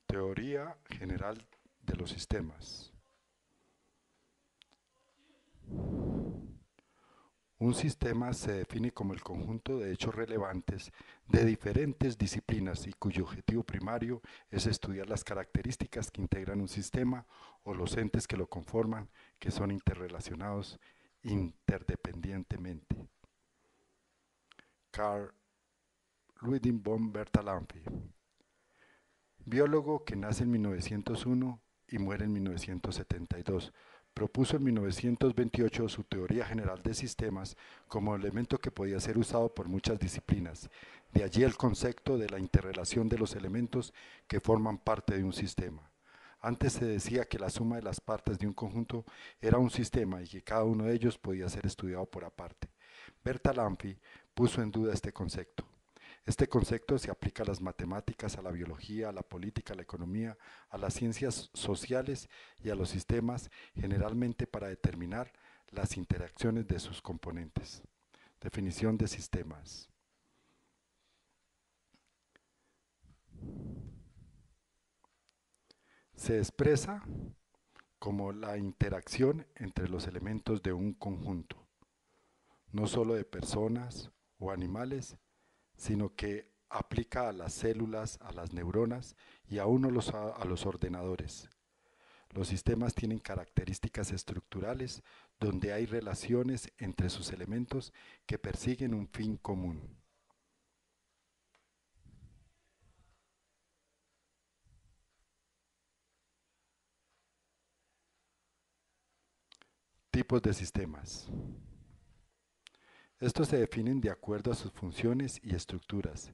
Teoría general de los sistemas. Un sistema se define como el conjunto de hechos relevantes de diferentes disciplinas y cuyo objetivo primario es estudiar las características que integran un sistema o los entes que lo conforman, que son interrelacionados interdependientemente. Carl Ludwig von Bertalanffy, biólogo que nace en 1901 y muere en 1972. Propuso en 1928 su teoría general de sistemas como elemento que podía ser usado por muchas disciplinas. De allí el concepto de la interrelación de los elementos que forman parte de un sistema. Antes se decía que la suma de las partes de un conjunto era un sistema y que cada uno de ellos podía ser estudiado por aparte. Bertalanffy puso en duda este concepto. Este concepto se aplica a las matemáticas, a la biología, a la política, a la economía, a las ciencias sociales y a los sistemas, generalmente para determinar las interacciones de sus componentes. Definición de sistemas. Se expresa como la interacción entre los elementos de un conjunto, no solo de personas o animales, sino que aplica a las células, a las neuronas y aún a los ordenadores. Los sistemas tienen características estructurales donde hay relaciones entre sus elementos que persiguen un fin común. Tipos de sistemas. Estos se definen de acuerdo a sus funciones y estructuras.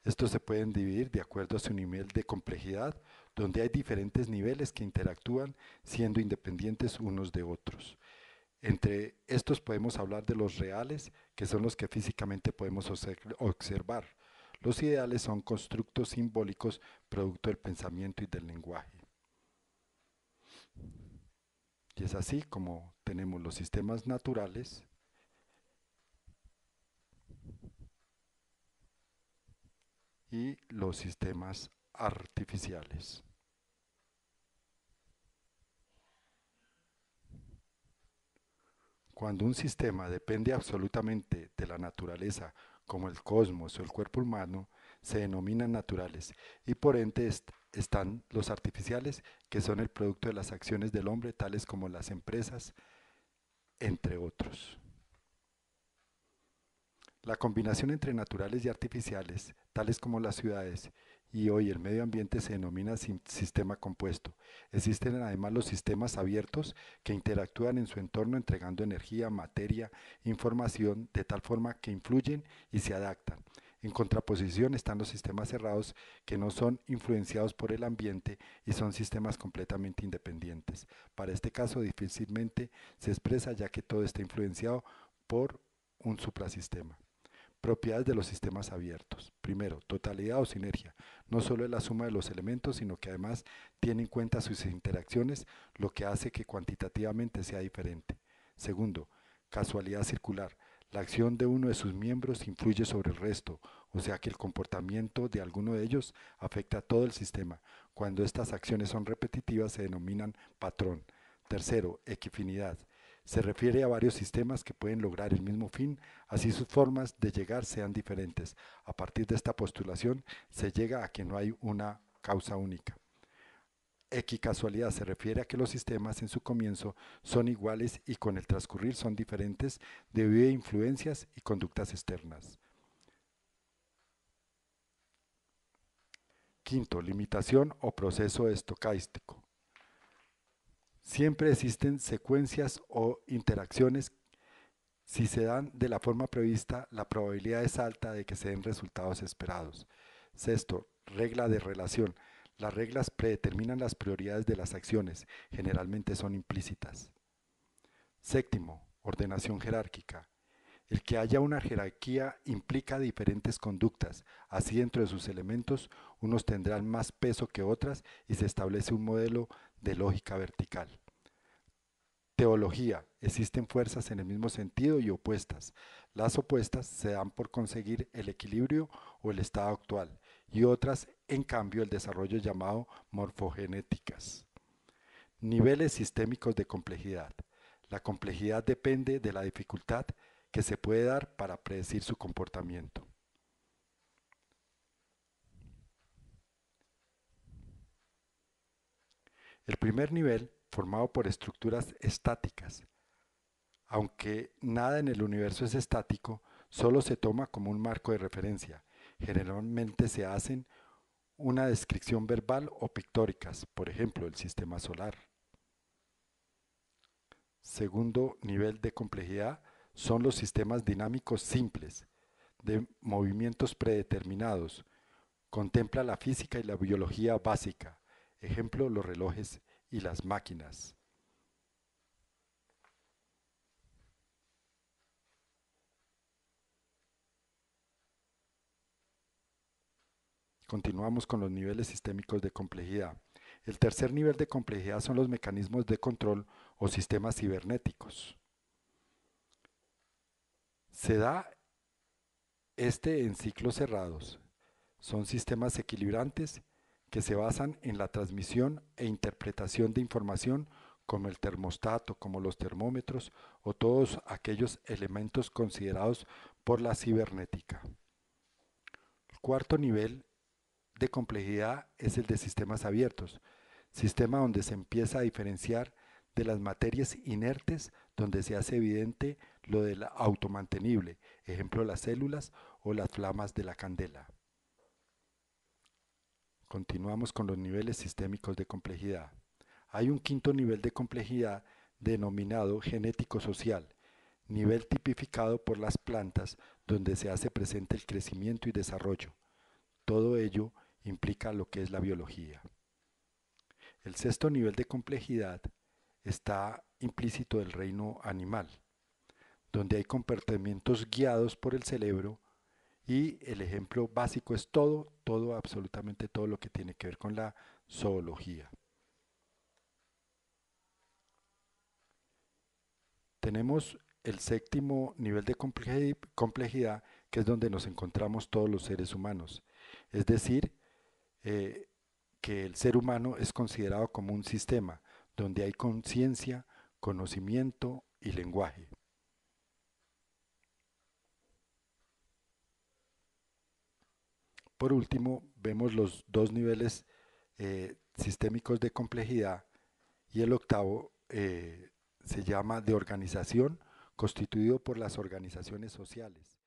Estos se pueden dividir de acuerdo a su nivel de complejidad, donde hay diferentes niveles que interactúan siendo independientes unos de otros. Entre estos podemos hablar de los reales, que son los que físicamente podemos observar. Los ideales son constructos simbólicos producto del pensamiento y del lenguaje. Y es así como tenemos los sistemas naturales y los sistemas artificiales. Cuando un sistema depende absolutamente de la naturaleza, como el cosmos o el cuerpo humano, se denominan naturales y por ende están los artificiales, que son el producto de las acciones del hombre, tales como las empresas, entre otros. La combinación entre naturales y artificiales, tales como las ciudades y hoy el medio ambiente, se denomina sistema compuesto. Existen además los sistemas abiertos que interactúan en su entorno entregando energía, materia, información, de tal forma que influyen y se adaptan. En contraposición están los sistemas cerrados que no son influenciados por el ambiente y son sistemas completamente independientes. Para este caso difícilmente se expresa ya que todo está influenciado por un suprasistema. Propiedades de los sistemas abiertos. Primero, totalidad o sinergia. No solo es la suma de los elementos, sino que además tiene en cuenta sus interacciones, lo que hace que cuantitativamente sea diferente. Segundo, casualidad circular. La acción de uno de sus miembros influye sobre el resto, o sea que el comportamiento de alguno de ellos afecta a todo el sistema. Cuando estas acciones son repetitivas se denominan patrón. Tercero, equifinidad. Se refiere a varios sistemas que pueden lograr el mismo fin, así sus formas de llegar sean diferentes. A partir de esta postulación se llega a que no hay una causa única. Equicasualidad se refiere a que los sistemas en su comienzo son iguales y con el transcurrir son diferentes debido a influencias y conductas externas. Quinto, limitación o proceso estocástico. Siempre existen secuencias o interacciones. Si se dan de la forma prevista, la probabilidad es alta de que se den resultados esperados. Sexto, regla de relación. Las reglas predeterminan las prioridades de las acciones, generalmente son implícitas. Séptimo, ordenación jerárquica. El que haya una jerarquía implica diferentes conductas, así dentro de sus elementos unos tendrán más peso que otras y se establece un modelo de lógica vertical. Teología. Existen fuerzas en el mismo sentido y opuestas. Las opuestas se dan por conseguir el equilibrio o el estado actual y otras, en cambio, el desarrollo llamado morfogenéticas. Niveles sistémicos de complejidad. La complejidad depende de la dificultad que se puede dar para predecir su comportamiento. El primer nivel, formado por estructuras estáticas. Aunque nada en el universo es estático, solo se toma como un marco de referencia. Generalmente se hacen una descripción verbal o pictóricas, por ejemplo, el sistema solar. Segundo nivel de complejidad son los sistemas dinámicos simples, de movimientos predeterminados. Contempla la física y la biología básica, ejemplo, los relojes y las máquinas. Continuamos con los niveles sistémicos de complejidad. El tercer nivel de complejidad son los mecanismos de control o sistemas cibernéticos. Se da en ciclos cerrados. Son sistemas equilibrantes que se basan en la transmisión e interpretación de información como el termostato, como los termómetros o todos aquellos elementos considerados por la cibernética. El cuarto nivel de complejidad es el de sistemas abiertos, sistema donde se empieza a diferenciar de las materias inertes, donde se hace evidente lo del automantenible, ejemplo las células o las flamas de la candela. Continuamos con los niveles sistémicos de complejidad. Hay un quinto nivel de complejidad denominado genético-social, nivel tipificado por las plantas donde se hace presente el crecimiento y desarrollo. Todo ello implica lo que es la biología. El sexto nivel de complejidad está implícito el reino animal, donde hay comportamientos guiados por el cerebro y el ejemplo básico es todo, absolutamente todo lo que tiene que ver con la zoología. Tenemos el séptimo nivel de complejidad, que es donde nos encontramos todos los seres humanos. Es decir, eh, que el ser humano es considerado como un sistema donde hay conciencia, conocimiento y lenguaje. Por último, vemos los dos niveles sistémicos de complejidad y el octavo se llama de organización, constituido por las organizaciones sociales.